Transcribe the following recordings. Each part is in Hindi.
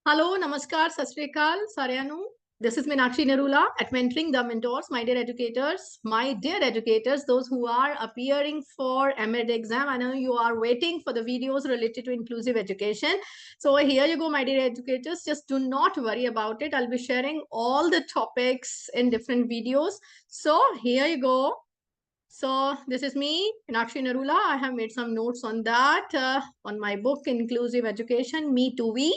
Hello, Namaskar, Sat Sri Akal, Saryanu. This is Meenakshi Nerula at Mentoring the Mentors, my dear educators, those who are appearing for MEd exam. I know you are waiting for the videos related to inclusive education. So here you go, my dear educators. Just do not worry about it. I'll be sharing all the topics in different videos. So here you go. So this is me, Meenakshi Nerula. I have made some notes on that on my book, Inclusive Education, Me to We,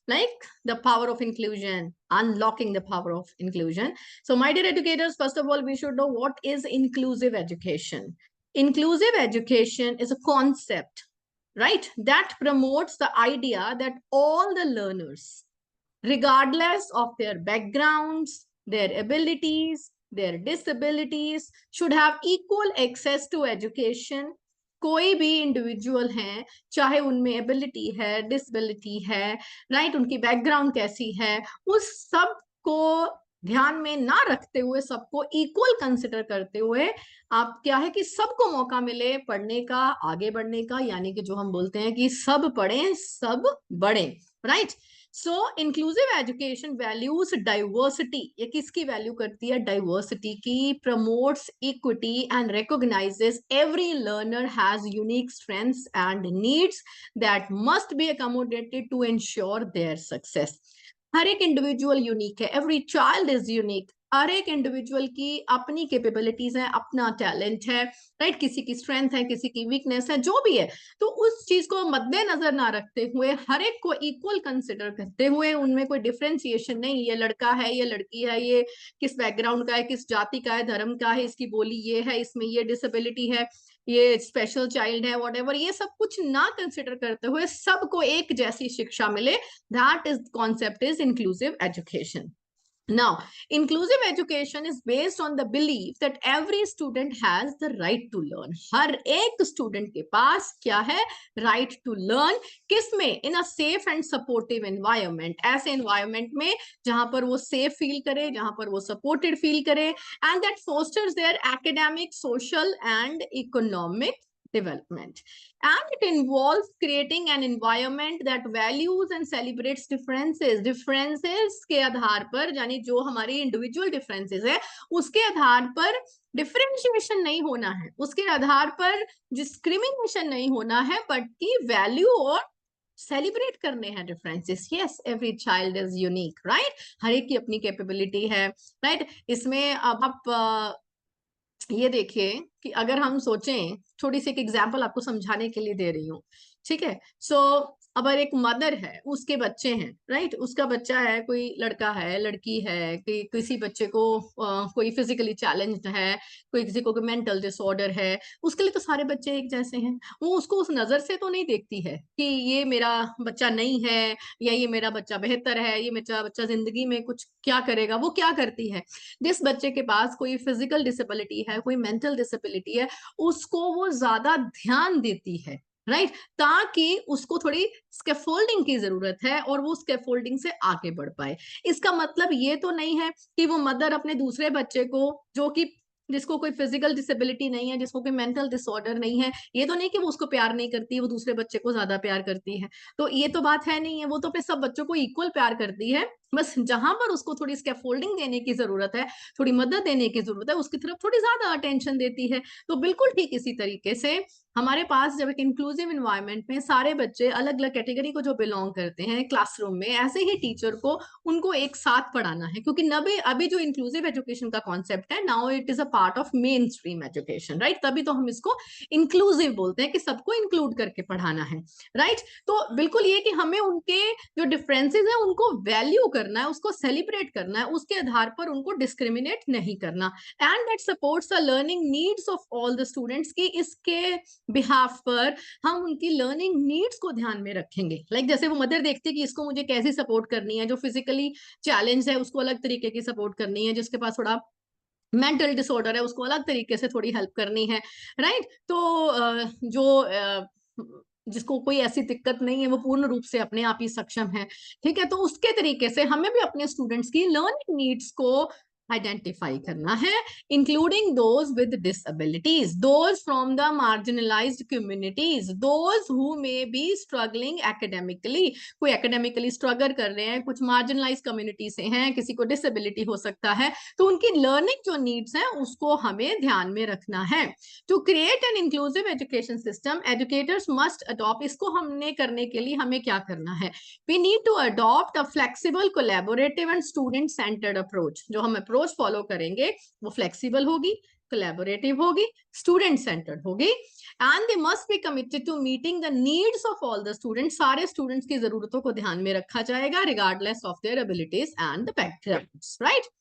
like the power of inclusion, unlocking the power of inclusion. So my dear educators, first of all, we should know what is inclusive education. Inclusive education is a concept, right, that promotes the idea that all the learners, regardless of their backgrounds, their abilities, their disabilities, should have equal access to education. कोई भी इंडिविजुअल है, चाहे उनमें एबिलिटी है, डिसबिलिटी है, राइट, उनकी बैकग्राउंड कैसी है, उस सब को ध्यान में ना रखते हुए, सबको इक्वल कंसिडर करते हुए, आप क्या है कि सबको मौका मिले पढ़ने का, आगे बढ़ने का, यानी कि जो हम बोलते हैं कि सब पढ़ें सब बढ़े, right. So inclusive education values diversity, ये किसकी वैल्यू करती है? डाइवर्सिटी की। Promotes equity and recognises every learner has unique strengths and needs that must be accommodated to ensure their success. हर एक इंडिविजुअल यूनिक है, एवरी चाइल्ड इज यूनिक। हर एक इंडिविजुअल की अपनी कैपेबिलिटीज है, अपना टैलेंट है, राइट, किसी की स्ट्रेंथ है, किसी की वीकनेस है, जो भी है। तो उस चीज को मद्देनजर ना रखते हुए, हर एक को इक्वल कंसिडर करते हुए, उनमें कोई डिफरेंशिएशन नहीं, ये लड़का है, ये लड़की है, ये किस बैकग्राउंड का है, किस जाति का है, धर्म का है, इसकी बोली ये है, इसमें ये डिसेबिलिटी है, ये स्पेशल चाइल्ड है, व्हाटएवर, ये सब कुछ ना कंसिडर करते हुए सबको एक जैसी शिक्षा मिले, that is concept is inclusive education. Now, inclusive education is based on the belief that every student has the right to learn. हर एक स्टूडेंट के पास क्या है? right to learn. किसमें? in a safe and supportive environment. ऐसे environment में जहां पर वो safe feel करे, जहां पर वो supported feel करे, and that fosters their academic, social and economic development. And it involves creating an environment that values and celebrates differences के आधार पर, यानी जो हमारी इंडिविजुअल डिफरेंसेस है उसके आधार पर डिफरेंशिएशन नहीं होना है, उसके आधार पर डिस्क्रिमिनेशन नहीं होना है, बट की वैल्यू और सेलिब्रेट करने हैं differences. Yes, every child is unique, right, हर एक की अपनी कैपेबिलिटी है, राइट। इसमें अब आप ये देखिए कि अगर हम सोचें, छोटी सी एक एग्जांपल आपको समझाने के लिए दे रही हूँ, ठीक है। सो अगर एक मदर है, उसके बच्चे हैं, राइट, उसका बच्चा है, कोई लड़का है, लड़की है, कि किसी बच्चे को कोई फिजिकली चैलेंज्ड है, कोई किसी को मेंटल डिसऑर्डर है, उसके लिए तो सारे बच्चे एक जैसे हैं। वो उसको उस नजर से तो नहीं देखती है कि ये मेरा बच्चा नहीं है, या ये मेरा बच्चा बेहतर है, ये मेरा बच्चा जिंदगी में कुछ क्या करेगा। वो क्या करती है? जिस बच्चे के पास कोई फिजिकल डिसेबिलिटी है, कोई मेंटल डिसेबिलिटी है, उसको वो ज्यादा ध्यान देती है, राइट, ताकि उसको थोड़ी स्कैफोल्डिंग की जरूरत है और वो स्कैफोल्डिंग से आगे बढ़ पाए। इसका मतलब ये तो नहीं है कि वो मदर अपने दूसरे बच्चे को, जो कि जिसको कोई फिजिकल डिसेबिलिटी नहीं है, जिसको कोई मेंटल डिसऑर्डर नहीं है, ये तो नहीं कि वो उसको प्यार नहीं करती है, वो दूसरे बच्चे को ज्यादा प्यार करती है। तो ये तो बात है नहीं है, वो तो अपने सब बच्चों को इक्वल प्यार करती है। बस जहां पर उसको थोड़ी स्कैफोल्डिंग देने की जरूरत है, थोड़ी मदद देने की जरूरत है, उसकी तरफ थोड़ी ज्यादा अटेंशन देती है। तो बिल्कुल ठीक इसी तरीके से हमारे पास जब एक इंक्लूसिव इन्वायरमेंट में सारे बच्चे अलग अलग कैटेगरी को जो बिलोंग करते हैं क्लासरूम में, ऐसे ही टीचर को उनको एक साथ पढ़ाना है, क्योंकि नबे अभी जो इंक्लूसिव एजुकेशन का कॉन्सेप्ट है, now it is a part of main stream education, right, तभी तो हम इसको इंक्लूसिव बोलते हैं कि सबको इंक्लूड करके पढ़ाना है, राइट। तो बिल्कुल ये कि हमें उनके जो डिफरेंसेस है उनको वैल्यू करना है, उसको सेलिब्रेट करना है, उसके आधार पर उनको डिस्क्रिमिनेट नहीं करना, and that supports the learning needs of all the students की इसके बिहाफ पर हम उनकी लर्निंग नीड्स को ध्यान में रखेंगे। लाइक जैसे वो मदर देखती है कि इसको मुझे कैसे सपोर्ट करनी है, जो फिजिकली चैलेंज है उसको अलग तरीके की सपोर्ट करनी है, जिसके पास थोड़ा मेंटल डिसऑर्डर है उसको अलग तरीके से थोड़ी हेल्प करनी है, राइट। तो जो जिसको कोई ऐसी दिक्कत नहीं है, वो पूर्ण रूप से अपने आप ही सक्षम है, ठीक है। तो उसके तरीके से हमें भी अपने स्टूडेंट्स की लर्निंग नीड्स को आइडेंटिफाई करना है, including those with disabilities, those from the marginalised communities, those who may be struggling academically, कोई एकेडमिकली स्ट्रगल कर रहे हैं, कुछ मार्जिनलाइज कम्युनिटी से हैं, किसी को डिसेबिलिटी हो सकता है, तो उनकी लर्निंग जो नीड्स हैं उसको हमें ध्यान में रखना है। To create an inclusive education system, educators must adopt, इसको हमने करने के लिए हमें क्या करना है, we need to adopt a flexible, collaborative and student centered approach। जो हम अप्रोच फॉलो करेंगे वो फ्लेक्सिबल होगी, collaborative होगी, student centered होगी, and they must be committed to meeting the needs of all the students। सारे students की जरूरतों को ध्यान में रखा जाएगा regardless of their abilities and the backgrounds, right?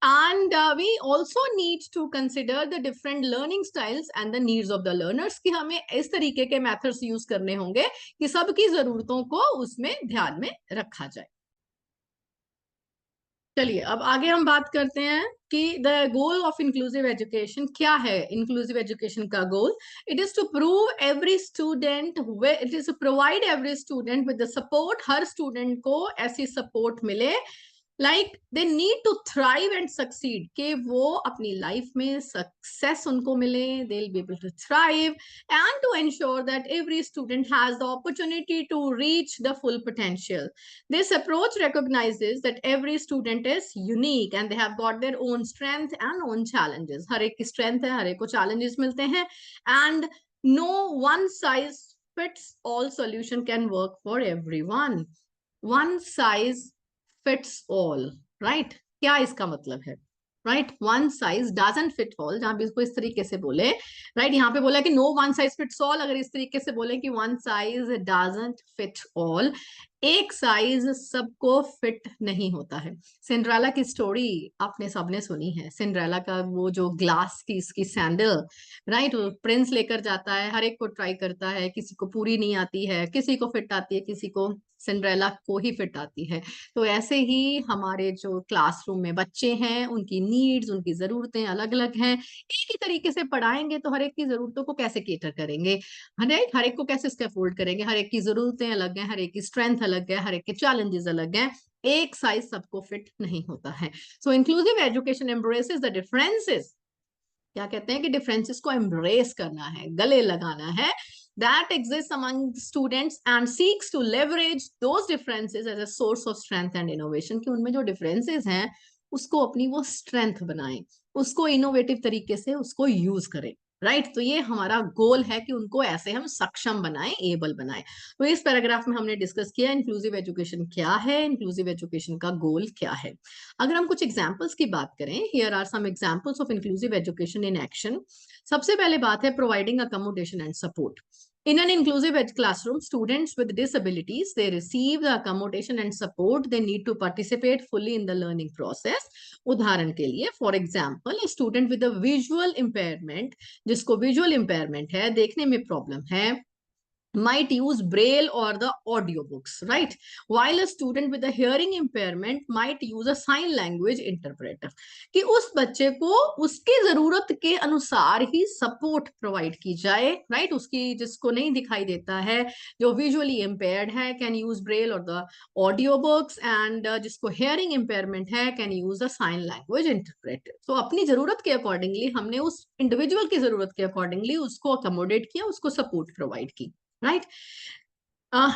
And we also need to consider the different learning styles and the needs of the learners, कि हमें इस तरीके के methods यूज करने होंगे कि सबकी जरूरतों को उसमें ध्यान में रखा जाए। चलिए अब आगे हम बात करते हैं कि the goal of inclusive education क्या है। इंक्लूसिव एजुकेशन का goal, it is to prove every student, it is to provide every student with the support, हर स्टूडेंट को ऐसी सपोर्ट मिले, like they need to thrive and succeed, कि वो अपनी लाइफ में सक्सेस उनको मिले, they will be able to thrive, and to ensure that every student has the opportunity to reach the full potential. This approach recognizes that every student is unique and they have got their own strength and own challenges। हर एक की स्ट्रेंथ है, हर एक को challenges मिलते हैं, and no one size fits all solution can work for everyone। one size fits all, right? क्या इसका मतलब है, right? One size doesn't fit all, जहां भी इसको इस तरीके से बोले, राइट? यहाँ पे बोला कि no one size fits all, अगर इस तरीके से बोले कि one size doesn't fit all, एक साइज सबको फिट नहीं होता है। सिंड्रेला की स्टोरी आपने सबने सुनी है, सिंड्रेला का वो जो ग्लास की इसकी सैंडल, राइट? वो प्रिंस लेकर जाता है, हर एक को ट्राई करता है, किसी को पूरी नहीं आती है, किसी को फिट आती है, किसी को, सिंड्रेला को ही फिट आती है। तो ऐसे ही हमारे जो क्लासरूम में बच्चे हैं, उनकी नीड्स, उनकी जरूरतें अलग अलग हैं। एक ही तरीके से पढ़ाएंगे तो हर एक की जरूरतों को कैसे केटर करेंगे, हर एक को कैसे स्कैफोल्ड करेंगे, हर एक की जरूरतें अलग हैं, हर एक की स्ट्रेंथ अलग है, हर एक के चैलेंजेस अलग हैं, एक साइज सबको फिट नहीं होता है। So inclusive education embraces the differences, क्या कहते हैं कि डिफरेंसेस को एम्ब्रेस करना है, गले लगाना है, that exists among students and seeks to leverage those differences as a source of strength and innovation। कि उनमें जो differences हैं उसको अपनी वो strength बनाएं, उसको इनोवेटिव तरीके से उसको यूज करें, राइट? तो ये हमारा गोल है कि उनको ऐसे हम सक्षम बनाएं, एबल बनाएं। तो इस पैराग्राफ में हमने डिस्कस किया इंक्लूसिव एजुकेशन क्या है, इंक्लूसिव एजुकेशन का गोल क्या है। अगर हम कुछ एग्जाम्पल्स की बात करें, here are some examples of inclusive education in action. सबसे पहले बात है providing accommodation and support. In an inclusive classroom, students with disabilities, they receive the accommodation and support they need to participate fully in the learning process। उदाहरण के लिए, for example, student with a visual impairment, जिसको विजुअल इम्पेयरमेंट है, देखने में प्रॉब्लम है, might use braille or the audio books, right? While a student with a hearing impairment might use a sign language interpreter। कि उस बच्चे को उसकी जरूरत के अनुसार ही सपोर्ट प्रोवाइड की जाए, राइट? उसकी, जिसको नहीं दिखाई देता है, जो विजुअली इम्पेयर्ड है, कैन यूज ब्रेल और द ऑडियो बुक्स, एंड जिसको हेयरिंग इम्पेयरमेंट है can use a sign language interpreter. तो अपनी जरूरत के अकॉर्डिंगली हमने उस इंडिविजुअल की जरूरत के अकॉर्डिंगली उसको अकोमोडेट किया, उसको सपोर्ट प्रोवाइड की, राइट?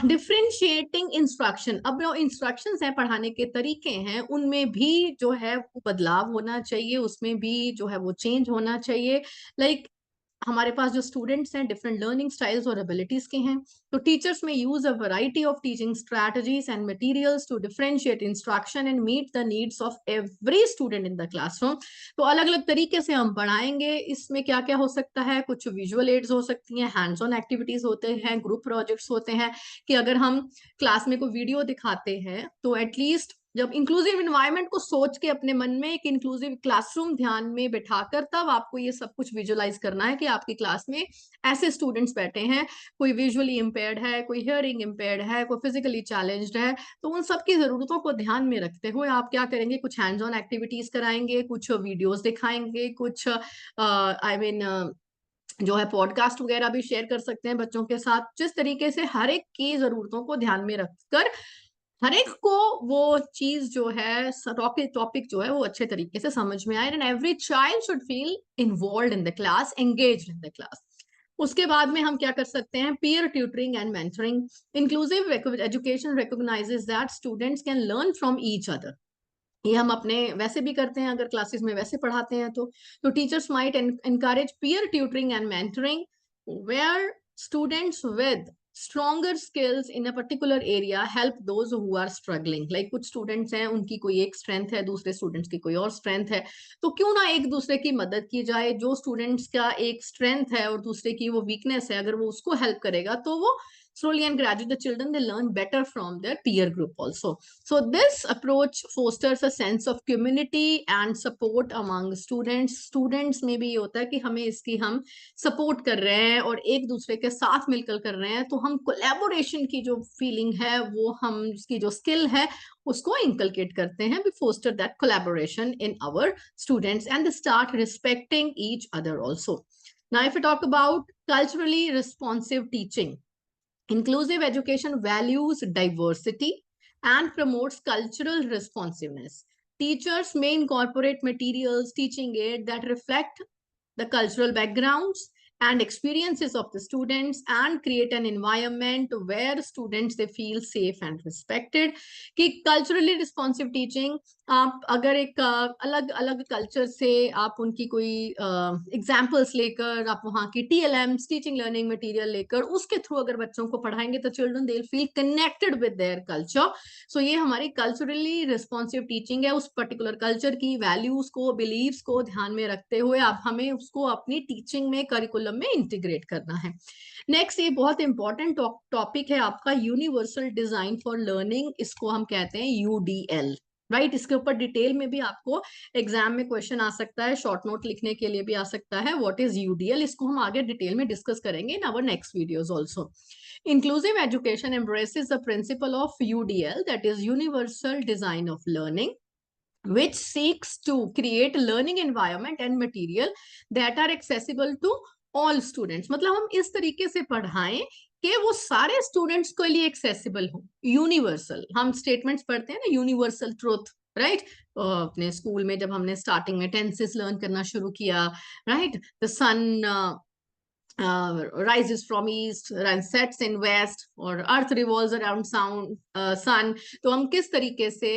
डिफरेंशिएटिंग इंस्ट्रक्शन, अब जो इंस्ट्रक्शंस हैं, पढ़ाने के तरीके हैं, उनमें भी जो है वो बदलाव होना चाहिए, उसमें भी जो है वो चेंज होना चाहिए। लाइक हमारे पास जो स्टूडेंट्स हैं डिफरेंट लर्निंग स्टाइल्स और एबिलिटीज के हैं, तो teachers may use a variety of teaching strategies and materials to differentiate instruction and meet the needs of every student in the classroom. तो अलग अलग तरीके से हम पढ़ाएंगे, इसमें क्या क्या हो सकता है, कुछ विजुअल एड्स हो सकती हैं, हैंड्स ऑन एक्टिविटीज होते हैं, ग्रुप प्रोजेक्ट्स होते हैं, कि अगर हम क्लास में कोई वीडियो दिखाते हैं तो एटलीस्ट जब इंक्लूसिव इन्वायरमेंट को सोच के अपने मन में एक इंक्लूसिव क्लासरूम ध्यान में बिठाकर, तब आपको ये सब कुछ विजुअलाइज करना है कि आपकी क्लास में ऐसे स्टूडेंट्स बैठे हैं, कोई विजुअली इम्पेयर्ड है, कोई हियरिंग इम्पेयर्ड है, कोई फिजिकली चैलेंज्ड है। तो उन सबकी जरूरतों को ध्यान में रखते हुए आप क्या करेंगे, कुछ हैंड्स ऑन एक्टिविटीज कराएंगे, कुछ वीडियोस दिखाएंगे, कुछ जो है पॉडकास्ट वगैरह भी शेयर कर सकते हैं बच्चों के साथ, जिस तरीके से हर एक की जरूरतों को ध्यान में रखकर हर एक को वो चीज जो है, टॉपिक जो है वो अच्छे तरीके से समझ में आए, and every child should feel involve in the class, engage in the class. उसके बाद में हम क्या कर सकते हैं, peer tutoring and mentoring. Inclusive education recognises that students can learn from each other. ये हम अपने वैसे भी करते हैं, अगर क्लासेस में वैसे पढ़ाते हैं तो teachers might encourage peer tutoring and mentoring where students with stronger skills in a particular area help those who are struggling। like कुछ स्टूडेंट्स हैं, उनकी कोई एक स्ट्रेंथ है, दूसरे स्टूडेंट्स की कोई और स्ट्रेंथ है, तो क्यों ना एक दूसरे की मदद की जाए। जो स्टूडेंट्स का एक स्ट्रेंथ है और दूसरे की वो वीकनेस है, अगर वो उसको हेल्प करेगा तो वो slowly and gradually the children they learn better from their peer group also। so this approach fosters a sense of community and support among students। students में भी ये होता है कि हमें इसकी हम सपोर्ट कर रहे हैं और एक दूसरे के साथ मिलकर कर रहे हैं, तो हम कोलैबोरेशन की जो फीलिंग है, वो हम उसकी जो स्किल है उसको इंकलकेट करते हैं। we foster that collaboration in our students and they start respecting each other also। now if we talk about culturally responsive teaching, inclusive education values diversity and promotes cultural responsiveness। Teachers may incorporate materials, teaching aid that reflect the cultural backgrounds and experiences of the students and create an environment where students they feel safe and respected। कि culturally responsive teaching, आप अगर एक अलग अलग कल्चर से आप उनकी कोई एग्जाम्पल्स लेकर, आप वहाँ की TLM टीचिंग लर्निंग मटेरियल लेकर उसके थ्रू अगर बच्चों को पढ़ाएंगे तो children they feel connected with their culture. So ये हमारी कल्चरली रिस्पॉन्सिव टीचिंग है। उस पर्टिकुलर कल्चर की वैल्यूज को, बिलीव्स को ध्यान में रखते हुए अब हमें उसको अपनी टीचिंग में, करिकुलम में इंटीग्रेट करना है। नेक्स्ट, ये बहुत इंपॉर्टेंट टॉपिक है आपका, यूनिवर्सल डिजाइन फॉर लर्निंग। इसको हम कहते हैं UDL, राइट। इसके ऊपर डिटेल में भी आपको एग्जाम में क्वेश्चन आ सकता है, शॉर्ट नोट लिखने के लिए भी आ सकता है। व्हाट इज UDL, इसको हम आगे डिटेल में डिस्कस करेंगे in our next videos also. Inclusive education embraces the principle of UDL, that is Universal Design of Learning, which seeks to create a learning environment and material that are accessible to all students। मतलब हम इस तरीके से पढ़ाएं कि वो सारे स्टूडेंट्स के लिए एक्सेसिबल हो। यूनिवर्सल, हम स्टेटमेंट्स पढ़ते हैं ना, यूनिवर्सल ट्रूथ, राइट। अपने स्कूल में जब हमने स्टार्टिंग में टेंसेस लर्न करना शुरू किया, right, the sun rises from east and sets in west, और अर्थ रिवॉल्व्स अराउंड सन। तो हम किस तरीके से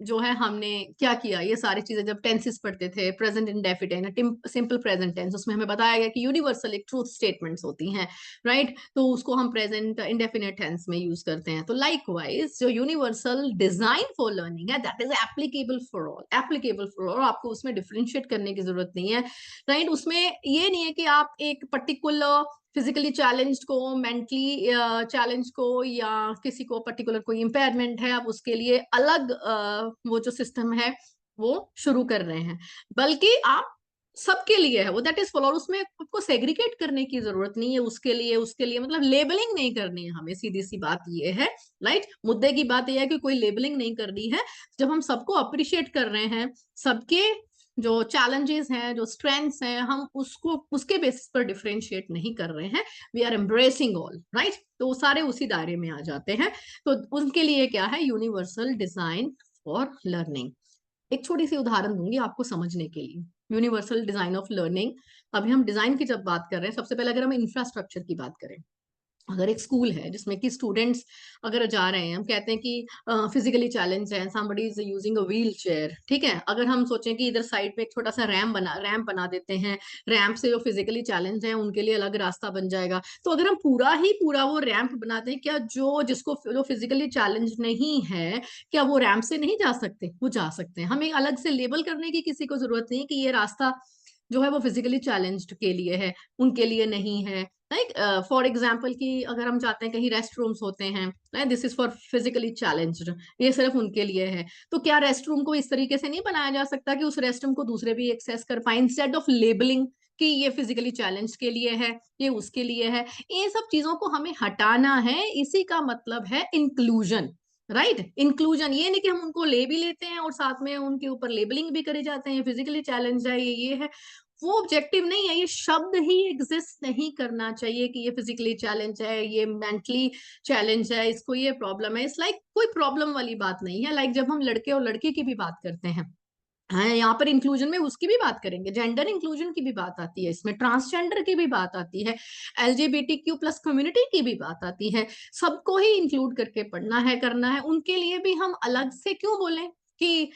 जो है हमने क्या किया, ये सारी चीजें जब टेंसेस पढ़ते थे, present indefinite, simple present tense, उसमें हमें बताया गया कि यूनिवर्सल एक ट्रूथ स्टेटमेंट्स होती हैं, राइट। तो उसको हम प्रेजेंट इंडेफिनिट टेंस में यूज करते हैं। तो लाइकवाइज जो यूनिवर्सल डिजाइन फॉर लर्निंग है, that is applicable for all, applicable for all. आपको उसमें डिफरेंशिएट करने की जरूरत नहीं है, राइट। उसमें ये नहीं है कि आप एक पर्टिकुलर फिजिकली चैलेंज्ड को, मेंटली चैलेंज को, या किसी को पर्टिकुलर कोई इंपेयरमेंट है, आप उसके लिए अलग वो जो सिस्टम है वो शुरू कर रहे हैं, बल्कि आप सबके लिए है वो, दैट इज फॉर। और उसमें आपको सेग्रीगेट करने की जरूरत नहीं है, उसके लिए मतलब लेबलिंग नहीं करनी है हमें, सीधी सी बात ये है, राइट। मुद्दे की बात यह है कि कोई लेबलिंग नहीं करनी है। जब हम सबको अप्रिशिएट कर रहे हैं, सबके जो चैलेंजेस हैं, जो स्ट्रेंथ्स हैं, हम उसको उसके बेसिस पर डिफरेंशिएट नहीं कर रहे हैं, we are embracing all, right. तो सारे उसी दायरे में आ जाते हैं। तो उनके लिए क्या है, यूनिवर्सल डिजाइन फॉर लर्निंग। एक छोटी सी उदाहरण दूंगी आपको समझने के लिए, यूनिवर्सल डिजाइन ऑफ लर्निंग। अभी हम डिजाइन की जब बात कर रहे हैं, सबसे पहले अगर हम इंफ्रास्ट्रक्चर की बात करें, अगर एक स्कूल है जिसमें कि स्टूडेंट्स अगर जा रहे हैं, हम कहते हैं कि फिजिकली चैलेंज है, somebody is using a wheel chair, ठीक है। अगर हम सोचें कि इधर साइड पे एक छोटा सा रैम्प बना देते हैं, रैम्प से जो फिजिकली चैलेंज है उनके लिए अलग रास्ता बन जाएगा। तो अगर हम पूरा वो रैम्प बनाते हैं, क्या जो फिजिकली चैलेंज नहीं है, क्या वो रैम्प से नहीं जा सकते? वो जा सकते हैं। हमें अलग से लेबल करने की किसी को जरूरत नहीं कि ये रास्ता जो है वो फिजिकली चैलेंज्ड के लिए है, उनके लिए नहीं है। लाइक फॉर एग्जाम्पल कि अगर हम चाहते हैं, कहीं रेस्ट रूम्स होते हैं, this is for physically challenged, ये सिर्फ उनके लिए है, तो क्या रेस्ट रूम को इस तरीके से नहीं बनाया जा सकता कि उस रेस्ट रूम को दूसरे भी एक्सेस कर पाए, इंस्टेड ऑफ लेबलिंग कि ये फिजिकली चैलेंज के लिए है, ये उसके लिए है। ये सब चीजों को हमें हटाना है, इसी का मतलब है इंक्लूजन, राइट। इंक्लूजन ये नहीं कि हम उनको ले भी लेते हैं और साथ में उनके ऊपर लेबलिंग भी करे जाते हैं, फिजिकली चैलेंज है, ये है। वो ऑब्जेक्टिव नहीं है, ये शब्द ही एग्जिस्ट नहीं करना चाहिए कि ये फिजिकली चैलेंज है, ये मेंटली चैलेंज है, इसको ये प्रॉब्लम है। इट्स लाइक कोई प्रॉब्लम वाली बात नहीं है। लाइक जब हम लड़के और लड़की की भी बात करते हैं, हाँ, यहाँ पर इंक्लूजन में उसकी भी बात करेंगे, जेंडर इंक्लूजन की भी बात आती है, इसमें ट्रांसजेंडर की भी बात आती है, LGBTQ+ कम्युनिटी की भी बात आती है। सबको ही इंक्लूड करके पढ़ना है, करना है। उनके लिए भी हम अलग से क्यों बोलें कि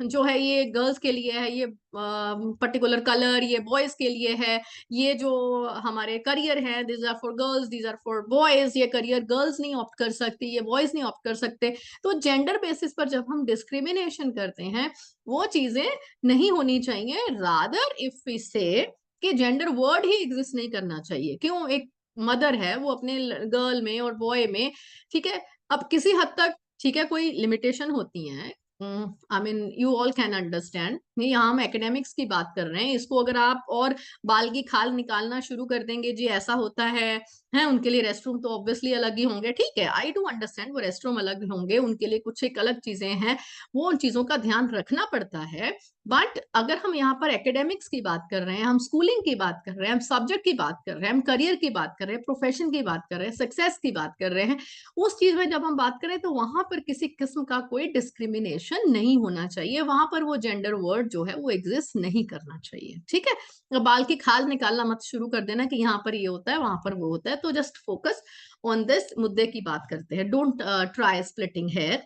जो है ये गर्ल्स के लिए है, ये पर्टिकुलर कलर ये बॉयज के लिए है, ये जो हमारे करियर है this are for girls, these are for boys, ये करियर गर्ल्स नहीं ऑप्ट कर सकती, ये बॉयज नहीं ऑप्ट कर सकते। तो जेंडर बेसिस पर जब हम डिस्क्रिमिनेशन करते हैं, वो चीजें नहीं होनी चाहिए। रादर इफ वी से कि जेंडर वर्ड ही एग्जिस्ट नहीं करना चाहिए। क्यों? एक मदर है, वो अपने गर्ल में और बॉय में, ठीक है, अब किसी हद तक ठीक है, कोई लिमिटेशन होती हैं, I mean you all can understand. यहाँ हम एकेडमिक्स की बात कर रहे हैं, इसको अगर आप और बाल की खाल निकालना शुरू कर देंगे, जी ऐसा होता है उनके लिए रेस्ट रूम तो ऑब्वियसली अलग ही होंगे, ठीक है, आई डू अंडरस्टैंड, वो रेस्ट रूम अलग होंगे, उनके लिए कुछ एक अलग चीजें हैं, वो उन चीजों का ध्यान रखना पड़ता है। बट अगर हम यहाँ पर एकेडमिक्स की बात कर रहे हैं, हम स्कूलिंग की बात कर रहे हैं, हम सब्जेक्ट की बात कर रहे हैं, हम करियर की बात कर रहे हैं, प्रोफेशन की बात कर रहे हैं, सक्सेस की बात कर रहे हैं, उस चीज में जब हम बात करें तो वहां पर किसी किस्म का कोई डिस्क्रिमिनेशन नहीं होना चाहिए। वहां पर वो जेंडर वर्ड जो है वो एग्जिस्ट नहीं करना चाहिए, ठीक है। बाल की खाल निकालना मत शुरू कर देना कि यहाँ पर ये होता है, वहां पर वो होता है। तो जस्ट फोकस ऑन दिस मुद्दे की बात करते हैं। Don't try splitting hair.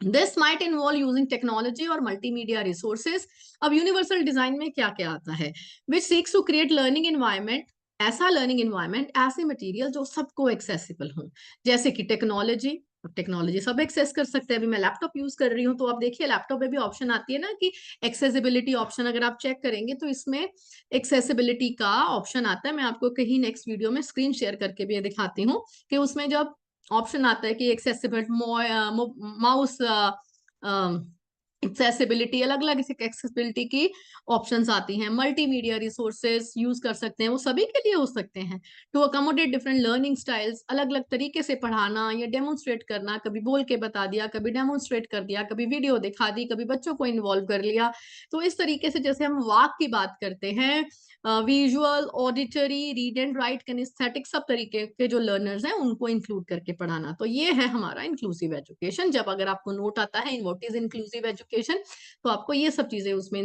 This might involve using technology और मल्टीमीडिया रिसोर्सेज। अब यूनिवर्सल डिजाइन में क्या क्या आता है? Which seeks to create learning environment, ऐसा लर्निंग एनवायरमेंट, ऐसे मटेरियल जो सबको एक्सेसिबल हो। जैसे कि टेक्नोलॉजी, टेक्नोलॉजी सब एक्सेस कर सकते हैं। अभी मैं लैपटॉप यूज कर रही हूँ, तो आप देखिए लैपटॉप में भी ऑप्शन आती है ना कि एक्सेसिबिलिटी ऑप्शन, अगर आप चेक करेंगे तो इसमें एक्सेसिबिलिटी का ऑप्शन आता है। मैं आपको कहीं नेक्स्ट वीडियो में स्क्रीन शेयर करके भी दिखाती हूँ कि उसमें जब ऑप्शन आता है कि एक्सेसिबल माउस एक्सेसिबिलिटी, अलग अलग एक्सेसिबिलिटी की ऑप्शंस आती हैं। मल्टीमीडिया रिसोर्सेज यूज कर सकते हैं, वो सभी के लिए हो सकते हैं। To accommodate different learning styles, अलग अलग तरीके से पढ़ाना या डेमोन्स्ट्रेट करना, कभी बोल के बता दिया, कभी डेमोन्स्ट्रेट कर दिया, कभी वीडियो दिखा दी, कभी बच्चों को इन्वॉल्व कर लिया। तो इस तरीके से जैसे हम वाक की बात करते हैं, visual, auditory, read and right, kinaesthetic, सब तरीके के जो लर्नर्स हैं उनको इंक्लूड करके पढ़ाना। तो ये है हमारा इंक्लूसिव एजुकेशन। जब अगर आपको नोट आता है व्हाट इज इंक्लूसिव एजुकेशन, तो आपको ये सब चीजें उसमें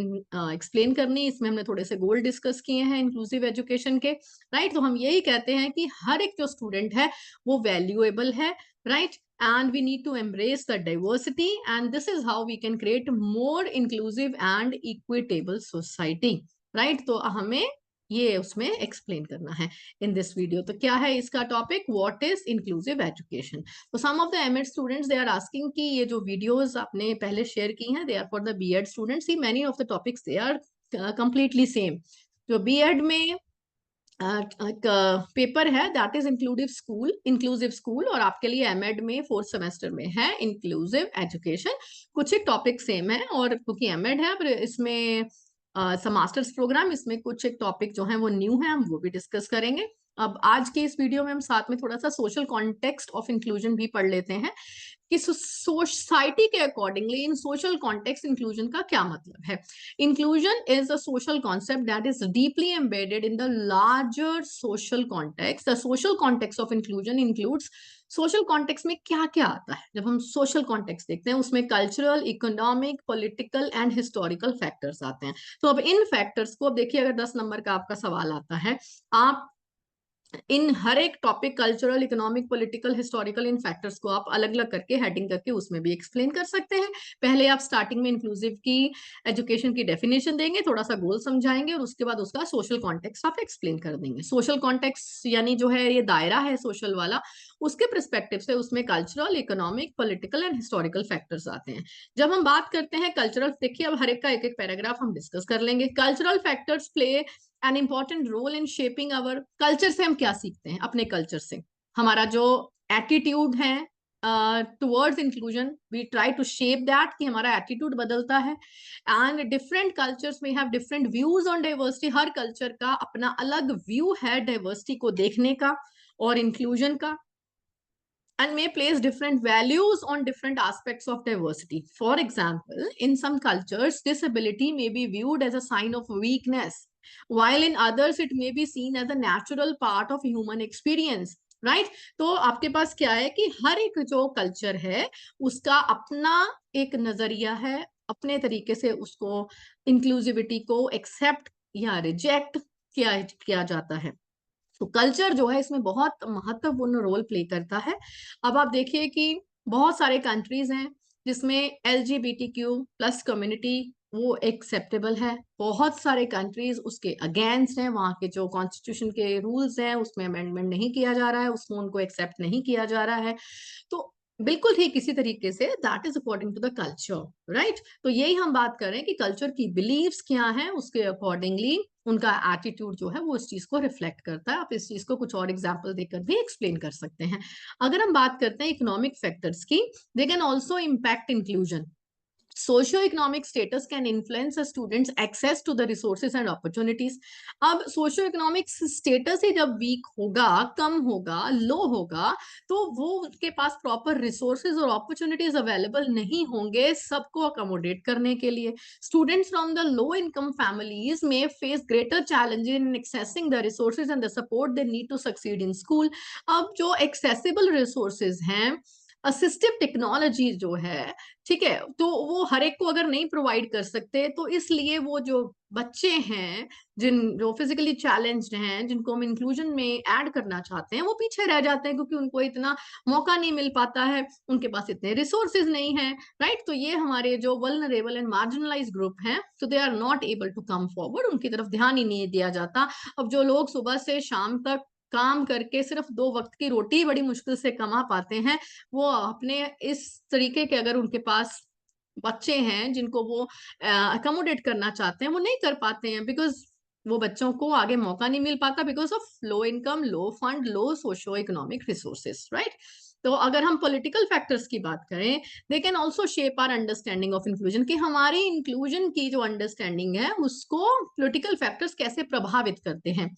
एक्सप्लेन करनी। इसमें हमने थोड़े से गोल डिस्कस किए हैं इंक्लूसिव एजुकेशन के, राइट। तो हम यही कहते हैं कि हर एक जो स्टूडेंट है वो वैल्यूएबल है, right, and we need to embrace the diversity, and this is how we can create more inclusive and equitable society, right. तो हमें ये उसमें एक्सप्लेन करना है इन दिस वीडियो। तो क्या है इसका topic? What is inclusive education. तो some of the MEd students they are asking कि ये जो वीडियोस आपने पहले शेयर की हैं they are for the BEd students. ही many of the topics they are completely same. जो बीएड में पेपर है दैट इज इंक्लूसिव स्कूल, और आपके लिए एमएड में 4th सेमेस्टर में है इंक्लूसिव एजुकेशन। कुछ एक टॉपिक सेम है, और क्योंकि एमएड है पर इसमें मास्टर्स प्रोग्राम, इसमें कुछ एक टॉपिक जो है वो न्यू है, हम वो भी डिस्कस करेंगे। अब आज के इस वीडियो में हम साथ में थोड़ा सा सोशल कॉन्टेक्स्ट ऑफ इंक्लूजन भी पढ़ लेते हैं कि सोसाइटी के अकॉर्डिंगली इन सोशल कॉन्टेक्स्ट इंक्लूजन का क्या मतलब है। Inclusion is a social concept that is deeply embedded in the larger social context. The social context of inclusion includes, social context में क्या क्या आता है जब हम सोशल कॉन्टेक्स्ट देखते हैं, उसमें cultural, economic, political and historical factors आते हैं। तो अब इन फैक्टर्स को, अब देखिए अगर 10 नंबर का आपका सवाल आता है, आप इन हर एक topic cultural, economic, political, historical, इन फैक्टर्स को आप अलग अलग करके हेडिंग करके उसमें भी एक्सप्लेन कर सकते हैं। पहले आप स्टार्टिंग में इंक्लूसिव की एजुकेशन की डेफिनेशन देंगे, थोड़ा सा गोल समझाएंगे, और उसके बाद उसका सोशल कॉन्टेक्स्ट आप एक्सप्लेन कर देंगे। सोशल कॉन्टेक्स्ट यानी जो है ये दायरा है सोशल वाला, उसके परस्पेक्टिव से उसमें cultural, economic, political and historical factors आते हैं। जब हम बात करते हैं कल्चरल, देखिए अब हर एक का एक एक पैराग्राफ हम डिस्कस कर लेंगे। Cultural factors play an important role in shaping our culture. से हम क्या सीखते हैं अपने कल्चर से? हमारा जो एटीट्यूड है towards inclusion, we try to shape that, कि हमारा एटीट्यूड बदलता है। And different cultures may have different views on diversity. हर कल्चर का अपना अलग व्यू है डाइवर्सिटी को देखने का और इंक्लूजन का। and may place different values on different aspects of diversity. For example, in some cultures, disability may be viewed as a sign of weakness, while in others it may be seen as a natural part of human experience. Right तो आपके पास क्या है कि हर एक जो कल्चर है उसका अपना एक नजरिया है, अपने तरीके से उसको इंक्लूसिविटी को एक्सेप्ट या रिजेक्ट किया जाता है। तो कल्चर जो है इसमें बहुत महत्वपूर्ण रोल प्ले करता है। अब आप देखिए कि बहुत सारे कंट्रीज हैं जिसमें LGBTQ+ कम्युनिटी वो एक्सेप्टेबल है, बहुत सारे कंट्रीज उसके अगेंस्ट हैं, वहां के जो कॉन्स्टिट्यूशन के रूल्स हैं उसमें अमेंडमेंट नहीं किया जा रहा है, उसको उनको एक्सेप्ट नहीं किया जा रहा है। तो बिल्कुल ठीक इसी तरीके से that is according to the culture, right. तो यही हम बात कर रहे हैं कि कल्चर की बिलीव्स क्या हैं, उसके अकॉर्डिंगली उनका एटीट्यूड जो है वो इस चीज को रिफ्लेक्ट करता है। आप इस चीज को कुछ और एग्जांपल देकर भी एक्सप्लेन कर सकते हैं। अगर हम बात करते हैं इकोनॉमिक फैक्टर्स की, दे can also impact inclusion. Socioeconomic status can influence a student's access to the resources and opportunities. अब socioeconomic status ही जब weak होगा, कम होगा, low होगा, तो वो उसके पास proper resources और opportunities available नहीं होंगे सबको accommodate करने के लिए। Students from the low income families may face greater challenges in accessing the resources and the support they need to succeed in school. अब जो accessible resources हैं, असिस्टिव टेक्नोलॉजी जो है, ठीक है, तो वो हर एक को अगर नहीं प्रोवाइड कर सकते तो इसलिए वो जो बच्चे हैं जो फिजिकली चैलेंज्ड हैं, जिनको हम इंक्लूजन में ऐड करना चाहते हैं, वो पीछे रह जाते हैं क्योंकि उनको इतना मौका नहीं मिल पाता है, उनके पास इतने रिसोर्सेज नहीं है, राइट। तो ये हमारे जो वल्नरेबल एंड मार्जिनलाइज ग्रुप हैं, तो they are not able to come forward, उनकी तरफ ध्यान ही नहीं दिया जाता। अब जो लोग सुबह से शाम तक काम करके सिर्फ 2 वक्त की रोटी बड़ी मुश्किल से कमा पाते हैं, वो अपने इस तरीके के अगर उनके पास बच्चे हैं जिनको वो अकोमोडेट करना चाहते हैं, वो नहीं कर पाते हैं, बिकॉज वो बच्चों को आगे मौका नहीं मिल पाता because of low income, low fund, low socio economic resources, right. तो अगर हम पॉलिटिकल फैक्टर्स की बात करें, they can also shape our understanding of inclusion, कि हमारी इंक्लूजन की जो अंडरस्टैंडिंग है उसको पॉलिटिकल फैक्टर्स कैसे प्रभावित करते हैं।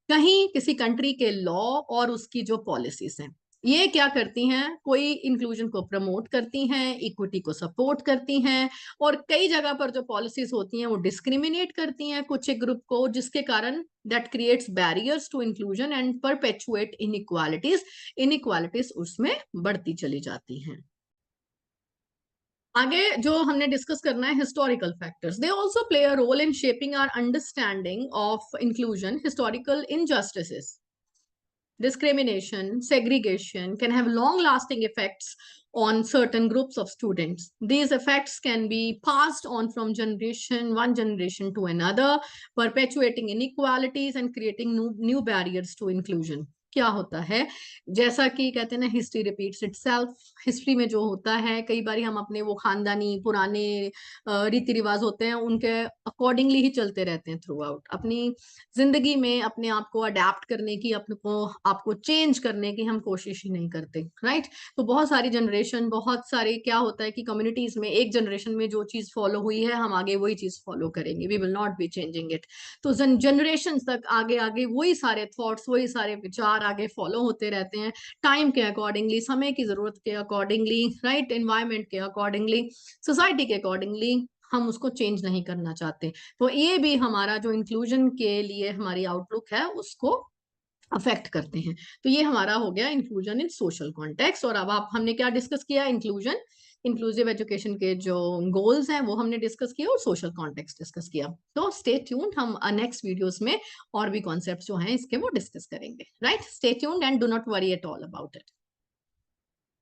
कहीं किसी कंट्री के लॉ और उसकी जो पॉलिसीज हैं ये क्या करती हैं, कोई इंक्लूजन को प्रमोट करती हैं, इक्विटी को सपोर्ट करती हैं, और कई जगह पर जो पॉलिसीज होती हैं वो डिस्क्रिमिनेट करती हैं कुछ एक ग्रुप को, जिसके कारण that creates barriers to inclusion and perpetuate inequalities, inequalities उसमें बढ़ती चली जाती हैं। आगे जो हमने डिस्कस करना है historical factors, they also play a role in shaping our understanding of inclusion. Historical injustices, discrimination, segregation can have long lasting effects on certain groups of students. These effects can be passed on from one generation to another, perpetuating inequalities and creating new barriers to inclusion. क्या होता है, जैसा कि कहते हैं ना हिस्ट्री रिपीट्स इटसेल्फ, हिस्ट्री में जो होता है कई बार हम अपने वो खानदानी पुराने रीति रिवाज होते हैं उनके अकॉर्डिंगली ही चलते रहते हैं थ्रू आउट अपनी जिंदगी में, अपने आप को अडेप्ट करने की, अपने को आपको चेंज करने की हम कोशिश ही नहीं करते, राइट। तो बहुत सारी जनरेशन, बहुत सारे क्या होता है कि कम्युनिटीज में एक जनरेशन में जो चीज फॉलो हुई है हम आगे वही चीज फॉलो करेंगे, we will not be changing it. तो जनरेशन तक आगे आगे वही सारे थॉट्स, वही सारे विचार आगे फॉलो होते रहते हैं, टाइम के अकॉर्डिंगली, समय की जरूरत के अकॉर्डिंगली, राइट, एनवायरमेंट के अकॉर्डिंगली, सोसाइटी के अकॉर्डिंगली हम उसको चेंज नहीं करना चाहते। तो ये भी हमारा जो इंक्लूजन के लिए हमारी आउटलुक है उसको अफेक्ट करते हैं। तो ये हमारा हो गया इंक्लूजन इन सोशल कॉन्टेक्स्ट। और अब आप हमने क्या डिस्कस किया, इंक्लूजन, इंक्लूसिव एजुकेशन के जो गोल्स हैं वो हमने डिस्कस किया और सोशल कॉन्टेक्स्ट डिस्कस किया। तो स्टे ट्यून्ड, हम नेक्स्ट वीडियोस में और भी कॉन्सेप्ट्स जो हैं इसके वो डिस्कस करेंगे, right. Stay tuned and do not worry at all about it.